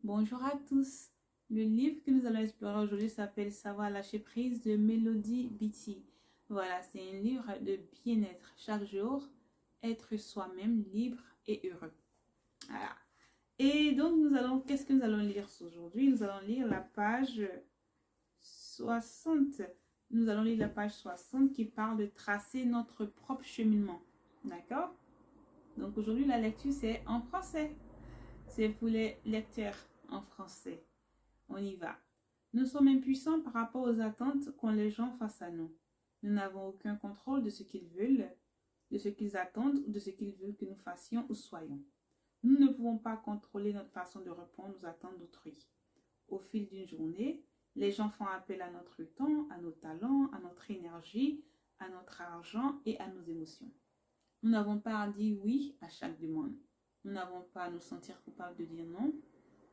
Bonjour à tous. Le livre que nous allons explorer aujourd'hui s'appelle Savoir lâcher prise de Melody Beattie. Voilà, c'est un livre de bien-être. Chaque jour, être soi-même libre et heureux. Voilà. Et donc, qu'est-ce que nous allons lire aujourd'hui? Nous allons lire la page 60. Nous allons lire la page 60 qui parle de tracer notre propre cheminement. D'accord? Donc, aujourd'hui, la lecture, c'est en français. C'est pour les lecteurs en français. On y va. Nous sommes impuissants par rapport aux attentes qu'ont les gens face à nous. Nous n'avons aucun contrôle de ce qu'ils veulent, de ce qu'ils attendent ou de ce qu'ils veulent que nous fassions ou soyons. Nous ne pouvons pas contrôler notre façon de répondre aux attentes d'autrui. Au fil d'une journée, les gens font appel à notre temps, à nos talents, à notre énergie, à notre argent et à nos émotions. Nous n'avons pas à dire oui à chaque demande. Nous n'avons pas à nous sentir coupables de dire non.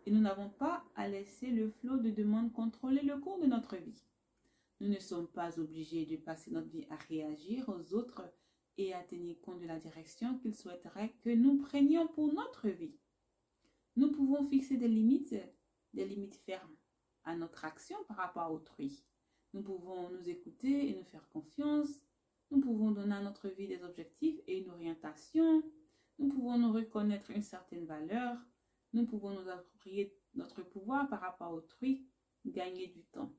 Et nous n'avons pas à laisser le flot de demandes contrôler le cours de notre vie. Nous ne sommes pas obligés de passer notre vie à réagir aux autres et à tenir compte de la direction qu'ils souhaiteraient que nous prenions pour notre vie. Nous pouvons fixer des limites fermes à notre action par rapport à autrui. Nous pouvons nous écouter et nous faire confiance. Nous pouvons donner à notre vie des objectifs et une orientation. Nous pouvons nous reconnaître une certaine valeur. Nous pouvons nous approprier notre pouvoir par rapport à autrui, gagner du temps.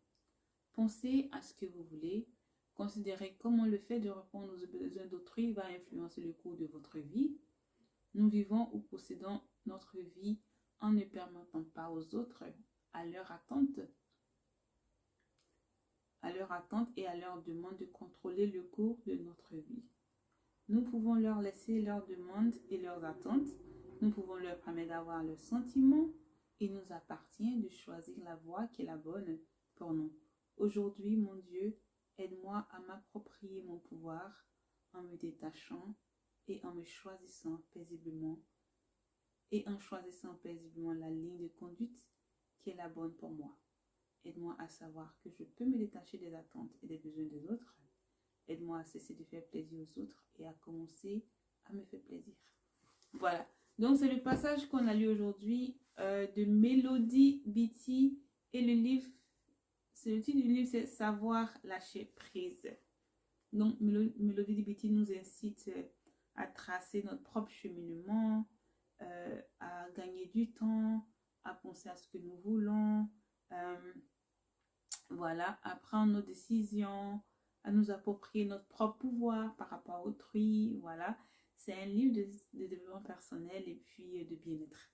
Pensez à ce que vous voulez. Considérez comment le fait de répondre aux besoins d'autrui va influencer le cours de votre vie. Nous vivons ou possédons notre vie en ne permettant pas aux autres, à leur attente et à leur demande de contrôler le cours de notre vie. Nous pouvons leur laisser leurs demandes et leurs attentes. Nous pouvons leur permettre d'avoir leurs sentiments. Il nous appartient de choisir la voie qui est la bonne pour nous. Aujourd'hui, mon Dieu, aide-moi à m'approprier mon pouvoir en me détachant et en me choisissant paisiblement la ligne de conduite qui est la bonne pour moi. Aide-moi à savoir que je peux me détacher des attentes et des besoins des autres. Aide-moi à cesser de faire plaisir aux autres et à commencer à me faire plaisir. Voilà. Donc, c'est le passage qu'on a lu aujourd'hui de Melody Beattie. Et le titre du livre, c'est Savoir lâcher prise. Donc, Melody Beattie nous incite à tracer notre propre cheminement, à gagner du temps, à penser à ce que nous voulons, voilà, à prendre nos décisions, à nous approprier notre propre pouvoir par rapport à autrui. Voilà, c'est un livre de développement personnel et puis de bien-être.